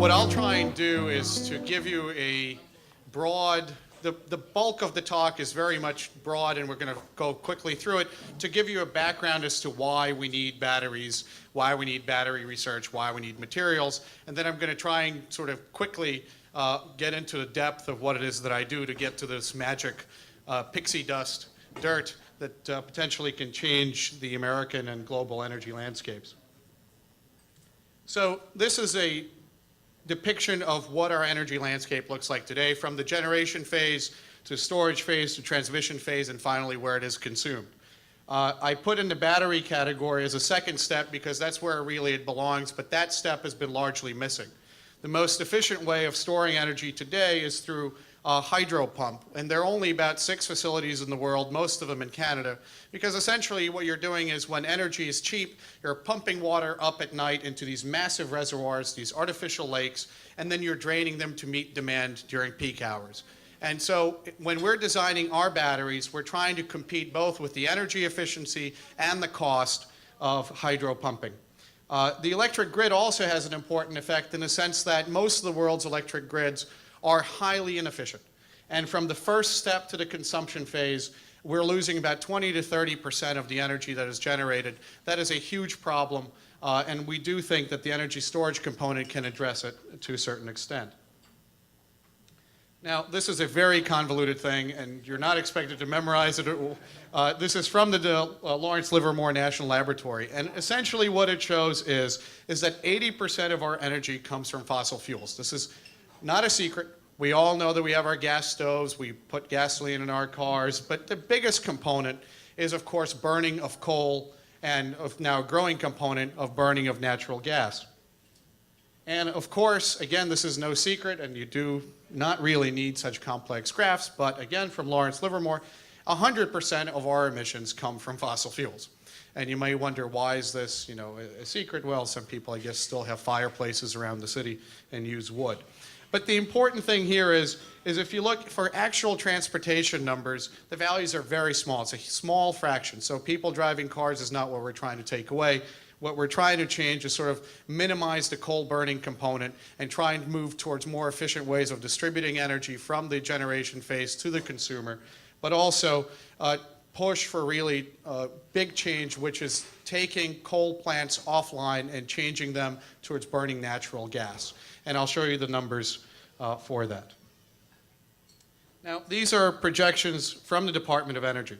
what I'll try and do is to give you a broad, the bulk of the talk is very much broad, and we're going to go quickly through it to give you a background as to why we need batteries, why we need battery research, why we need materials, and then I'm going to try and sort of quickly get into the depth of what it is that I do to get to this magic pixie dust, dirt, that potentially can change the American and global energy landscapes. So this is a depiction of what our energy landscape looks like today, from the generation phase to storage phase to transmission phase, and finally where it is consumed. I put in the battery category as a second step because that's where really it belongs, but that step has been largely missing. The most efficient way of storing energy today is through a hydro pump, and there are only about 6 facilities in the world, most of them in Canada, because essentially what you're doing is when energy is cheap, you're pumping water up at night into these massive reservoirs, these artificial lakes, and then you're draining them to meet demand during peak hours. And so when we're designing our batteries, we're trying to compete both with the energy efficiency and the cost of hydro pumping. The electric grid also has an important effect in the sense that most of the world's electric grids are highly inefficient. And from the first step to the consumption phase, we're losing about 20 to 30% of the energy that is generated. That is a huge problem, and we do think that the energy storage component can address it to a certain extent. Now, this is a very convoluted thing, and you're not expected to memorize it. This is from the Lawrence Livermore National Laboratory, and essentially what it shows is that 80% of our energy comes from fossil fuels. This is not a secret. We all know that we have our gas stoves, we put gasoline in our cars, but the biggest component is, of course, burning of coal, and of now a growing component of burning of natural gas. And of course, again, this is no secret, and you do not really need such complex graphs, but again, from Lawrence Livermore, 100% of our emissions come from fossil fuels. And you may wonder, why is this, a secret? Well, some people, I guess, still have fireplaces around the city and use wood. But the important thing here is if you look for actual transportation numbers, the values are very small. It's a small fraction. So people driving cars is not what we're trying to take away. What we're trying to change is sort of minimize the coal burning component and try and move towards more efficient ways of distributing energy from the generation phase to the consumer, but also push for really big change, which is taking coal plants offline and changing them towards burning natural gas. And I'll show you the numbers for that. Now, these are projections from the Department of Energy.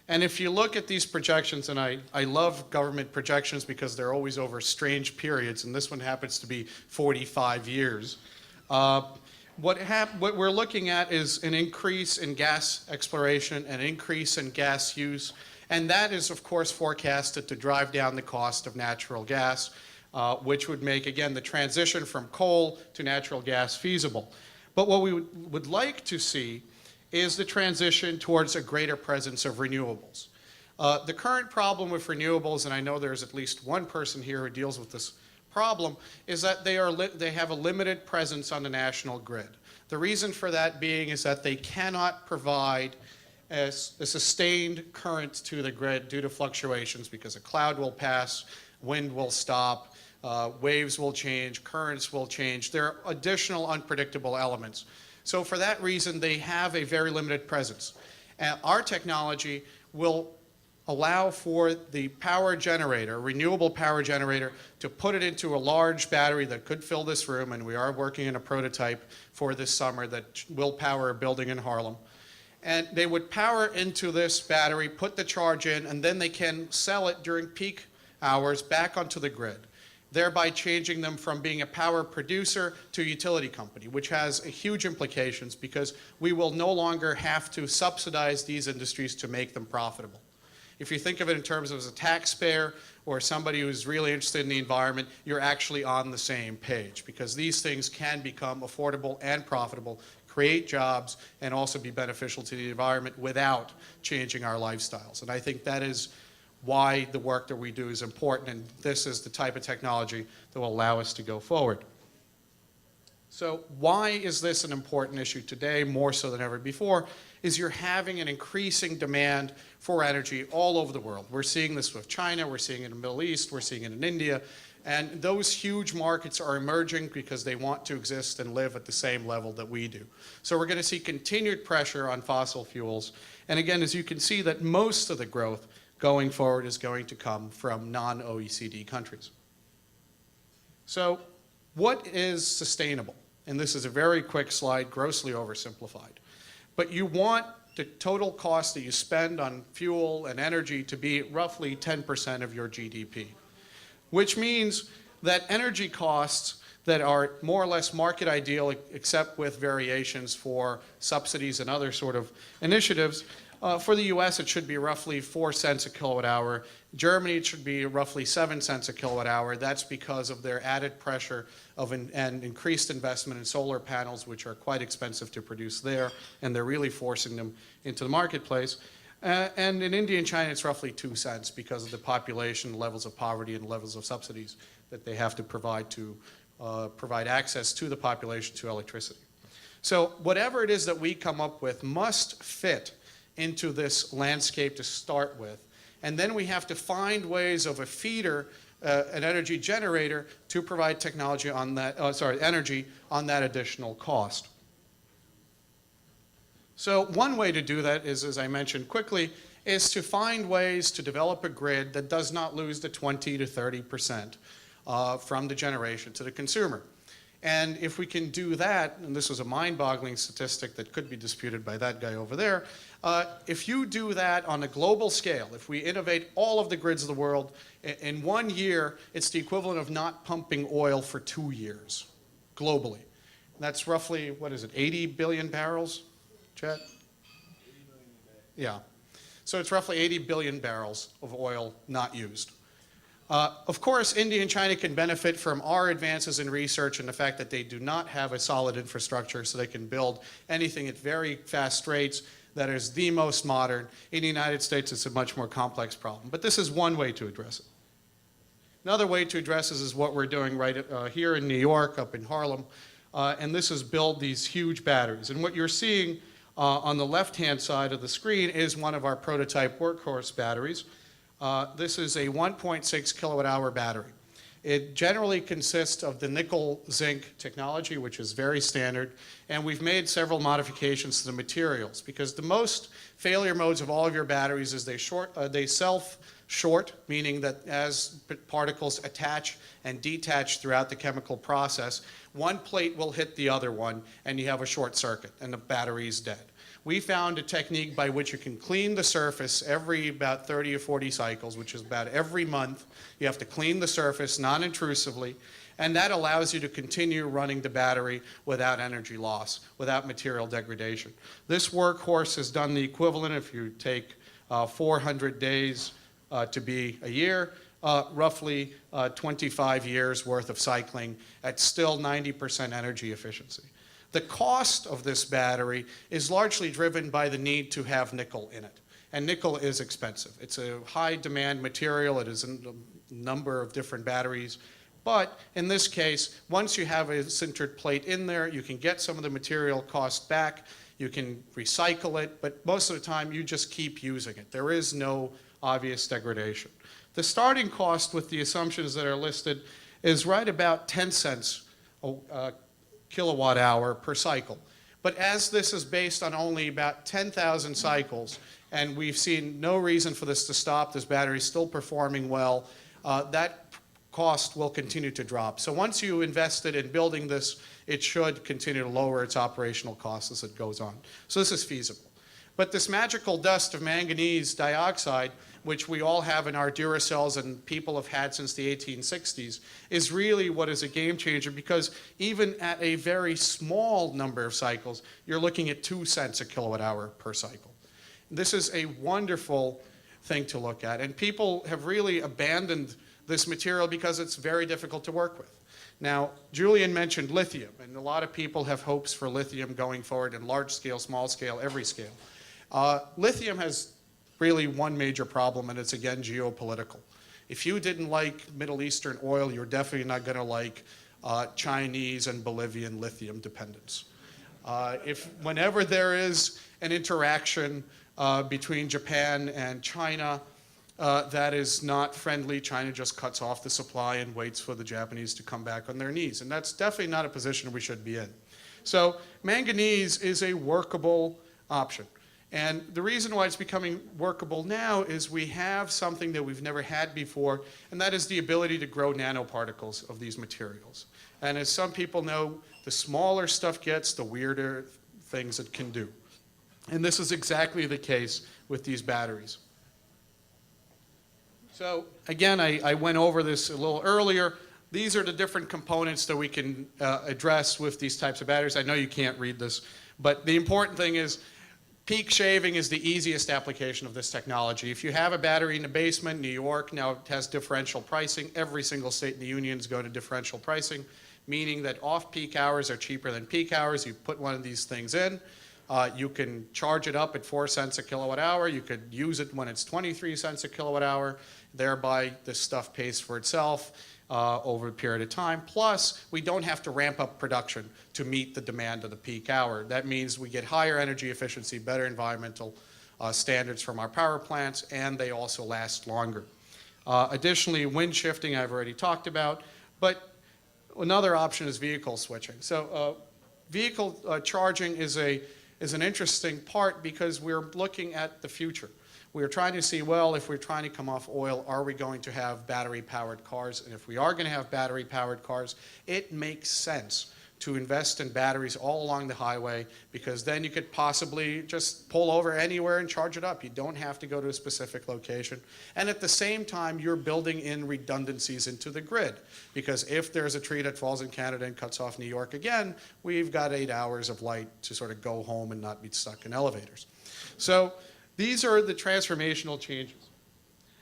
And if you look at these projections, and I love government projections because they're always over strange periods, and this one happens to be 45 years. What we're looking at is an increase in gas exploration, an increase in gas use, and that is, of course, forecasted to drive down the cost of natural gas, which would make, again, the transition from coal to natural gas feasible. But what we would like to see is the transition towards a greater presence of renewables. The current problem with renewables, and I know there's at least one person here who deals with this problem, is that they have a limited presence on the national grid. The reason for that being is that they cannot provide a sustained current to the grid due to fluctuations, because a cloud will pass, wind will stop, waves will change, currents will change. There are additional unpredictable elements. So for that reason, they have a very limited presence. And our technology will allow for the power generator, renewable power generator, to put it into a large battery that could fill this room, and we are working on a prototype for this summer that will power a building in Harlem. And they would power into this battery, put the charge in, and then they can sell it during peak hours back onto the grid, thereby changing them from being a power producer to a utility company, which has huge implications because we will no longer have to subsidize these industries to make them profitable. If you think of it in terms of as a taxpayer or somebody who's really interested in the environment, you're actually on the same page, because these things can become affordable and profitable, create jobs, and also be beneficial to the environment without changing our lifestyles. And I think that is why the work that we do is important, and this is the type of technology that will allow us to go forward. So why is this an important issue today, more so than ever before, is you're having an increasing demand for energy all over the world. We're seeing this with China, we're seeing it in the Middle East, we're seeing it in India, And those huge markets are emerging because they want to exist and live at the same level that we do. So we're going to see continued pressure on fossil fuels. And again, as you can see, that most of the growth going forward is going to come from non-OECD countries. So what is sustainable? And this is a very quick slide, grossly oversimplified. But you want the total cost that you spend on fuel and energy to be roughly 10% of your GDP, which means that energy costs that are more or less market ideal, except with variations for subsidies and other sort of initiatives. For the US, it should be roughly 4 cents a kilowatt hour. Germany, it should be roughly 7 cents a kilowatt hour. That's because of their added pressure of and increased investment in solar panels, which are quite expensive to produce there, and they're really forcing them into the marketplace. And in India and China, it's roughly 2 cents because of the population, levels of poverty, and levels of subsidies that they have to provide access to the population to electricity. So whatever it is that we come up with must fit into this landscape to start with. And then we have to find ways of a feeder, an energy generator, to provide technology on that, energy on that additional cost. So one way to do that is, as I mentioned quickly, is to find ways to develop a grid that does not lose the 20 to 30% from the generation to the consumer. And if we can do that, and this was a mind-boggling statistic that could be disputed by that guy over there, if you do that on a global scale, if we innovate all of the grids of the world, in 1 year, it's the equivalent of not pumping oil for 2 years, globally. That's roughly, what is it, 80 billion barrels, Chet? 80 billion a day. Yeah. So it's roughly 80 billion barrels of oil not used. Of course, India and China can benefit from our advances in research and the fact that they do not have a solid infrastructure, so they can build anything at very fast rates that is the most modern. In the United States, it's a much more complex problem. But this is one way to address it. Another way to address this is what we're doing right here in New York, up in Harlem. And this is build these huge batteries. And what you're seeing on the left-hand side of the screen is one of our prototype workhorse batteries. This is a 1.6 kilowatt hour battery. It generally consists of the nickel zinc technology, which is very standard, and we've made several modifications to the materials because the most failure modes of all of your batteries is they self-short, meaning that as particles attach and detach throughout the chemical process, one plate will hit the other one and you have a short circuit and the battery is dead. We found a technique by which you can clean the surface every about 30 or 40 cycles, which is about every month. You have to clean the surface non-intrusively, and that allows you to continue running the battery without energy loss, without material degradation. This workhorse has done the equivalent, if you take 400 days to be a year, roughly 25 years worth of cycling at still 90% energy efficiency. The cost of this battery is largely driven by the need to have nickel in it. And nickel is expensive. It's a high demand material. It is in a number of different batteries. But in this case, once you have a sintered plate in there, you can get some of the material cost back. You can recycle it. But most of the time, you just keep using it. There is no obvious degradation. The starting cost with the assumptions that are listed is right about 10 cents kilowatt hour per cycle. But as this is based on only about 10,000 cycles, and we've seen no reason for this to stop, this battery is still performing well, that cost will continue to drop. So once you invested in building this, it should continue to lower its operational costs as it goes on. So this is feasible. But this magical dust of manganese dioxide, which we all have in our Duracells and people have had since the 1860s, is really what is a game changer because even at a very small number of cycles, you're looking at 2 cents a kilowatt hour per cycle. This is a wonderful thing to look at, and people have really abandoned this material because it's very difficult to work with. Now, Julian mentioned lithium, and a lot of people have hopes for lithium going forward in large scale, small scale, every scale. Lithium has really one major problem, and it's again geopolitical. If you didn't like Middle Eastern oil, you're definitely not going to like Chinese and Bolivian lithium dependence. Whenever there is an interaction between Japan and China, that is not friendly. China just cuts off the supply and waits for the Japanese to come back on their knees. And that's definitely not a position we should be in. So manganese is a workable option. And the reason why it's becoming workable now is we have something that we've never had before, and that is the ability to grow nanoparticles of these materials. And as some people know, the smaller stuff gets, the weirder things it can do. And this is exactly the case with these batteries. So again, I went over this a little earlier. These are the different components that we can address with these types of batteries. I know you can't read this, but the important thing is peak shaving is the easiest application of this technology. If you have a battery in the basement, New York now has differential pricing. Every single state in the union is going to differential pricing, meaning that off-peak hours are cheaper than peak hours. You put one of these things in. You can charge it up at 4 cents a kilowatt hour. You could use it when it's 23 cents a kilowatt hour. Thereby, this stuff pays for itself over a period of time. Plus, we don't have to ramp up production to meet the demand of the peak hour. That means we get higher energy efficiency, better environmental standards from our power plants, and they also last longer. Additionally, wind shifting I've already talked about, but another option is vehicle switching. So vehicle charging is an interesting part because we're looking at the future. We're trying to see, well, if we're trying to come off oil, are we going to have battery-powered cars? And if we are going to have battery-powered cars, it makes sense to invest in batteries all along the highway, because then you could possibly just pull over anywhere and charge it up. You don't have to go to a specific location. And at the same time, you're building in redundancies into the grid, because if there's a tree that falls in Canada and cuts off New York again, we've got 8 hours of light to sort of go home and not be stuck in elevators. So these are the transformational changes.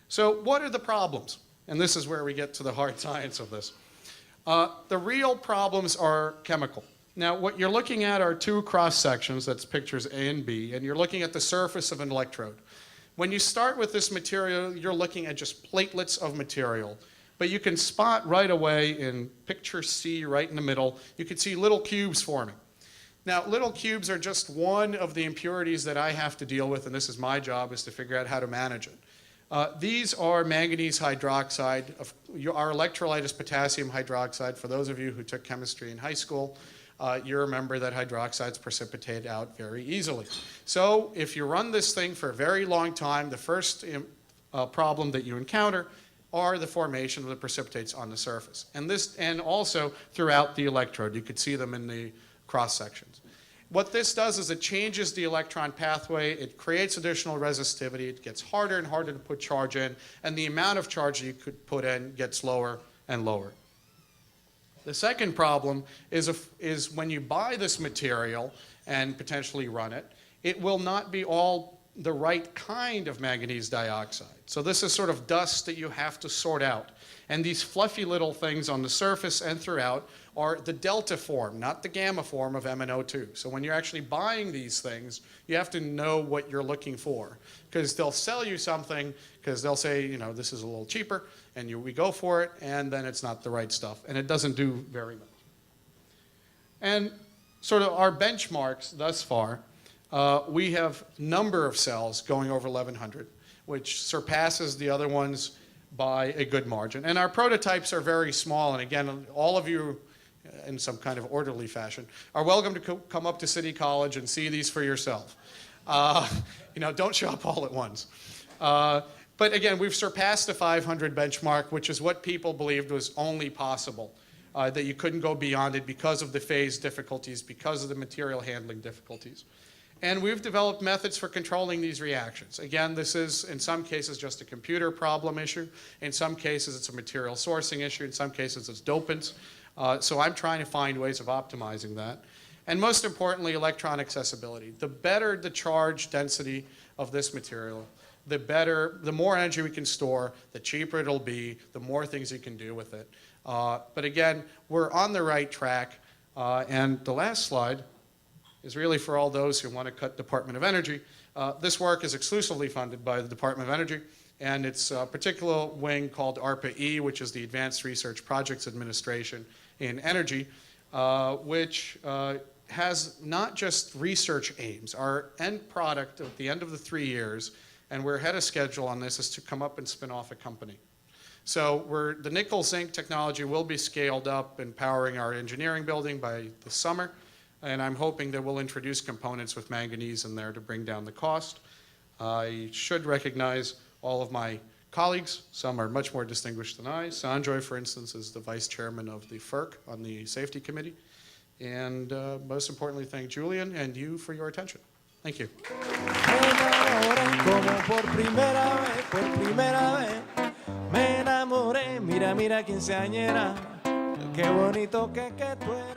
So what are the problems? And this is where we get to the hard science of this. The real problems are chemical. Now, what you're looking at are two cross sections, that's pictures A and B, and you're looking at the surface of an electrode. When you start with this material, you're looking at just platelets of material. But you can spot right away in picture C, right in the middle, you can see little cubes forming. Now, little cubes are just one of the impurities that I have to deal with, and this is my job, is to figure out how to manage it. These are manganese hydroxide. Our electrolyte is potassium hydroxide. For those of you who took chemistry in high school, you remember that hydroxides precipitate out very easily. So if you run this thing for a very long time, the first problem that you encounter are the formation of the precipitates on the surface. And also throughout the electrode. You could see them in the cross sections. What this does is it changes the electron pathway, it creates additional resistivity, it gets harder and harder to put charge in, and the amount of charge you could put in gets lower and lower. The second problem is when you buy this material and potentially run it, it will not be all the right kind of manganese dioxide. So this is sort of dust that you have to sort out. And these fluffy little things on the surface and throughout are the delta form, not the gamma form of MnO2. So when you're actually buying these things, you have to know what you're looking for, because they'll sell you something, because they'll say, you know, this is a little cheaper, and we go for it, and then it's not the right stuff, and it doesn't do very much. And sort of our benchmarks thus far, we have number of cells going over 1,100, which surpasses the other ones by a good margin. And our prototypes are very small, and again, all of you, in some kind of orderly fashion, are welcome to come up to City College and see these for yourself. You know, don't show up all at once. But again, we've surpassed the 500 benchmark, which is what people believed was only possible, that you couldn't go beyond it because of the phase difficulties, because of the material handling difficulties. And we've developed methods for controlling these reactions. Again, this is, in some cases, just a computer problem issue. In some cases, it's a material sourcing issue. In some cases, it's dopants. So I'm trying to find ways of optimizing that. And most importantly, electron accessibility. The better the charge density of this material, the more energy we can store, the cheaper it'll be, the more things you can do with it. But again, we're on the right track. And the last slide is really for all those who want to cut Department of Energy. This work is exclusively funded by the Department of Energy, and it's a particular wing called ARPA-E, which is the Advanced Research Projects Administration in Energy, which has not just research aims. Our end product at the end of the 3 years and we're ahead of schedule on this, is to come up and spin off a company. So the nickel zinc technology will be scaled up and powering our engineering building by the summer, and I'm hoping that we'll introduce components with manganese in there to bring down the cost. I should recognize all of my colleagues. Some are much more distinguished than I. Sanjoy, for instance, is the vice chairman of the FERC on the safety committee. And most importantly, thank Julian and you for your attention. Thank you. Me enamoré, mira, mira quinceañera, qué bonito que tú eres.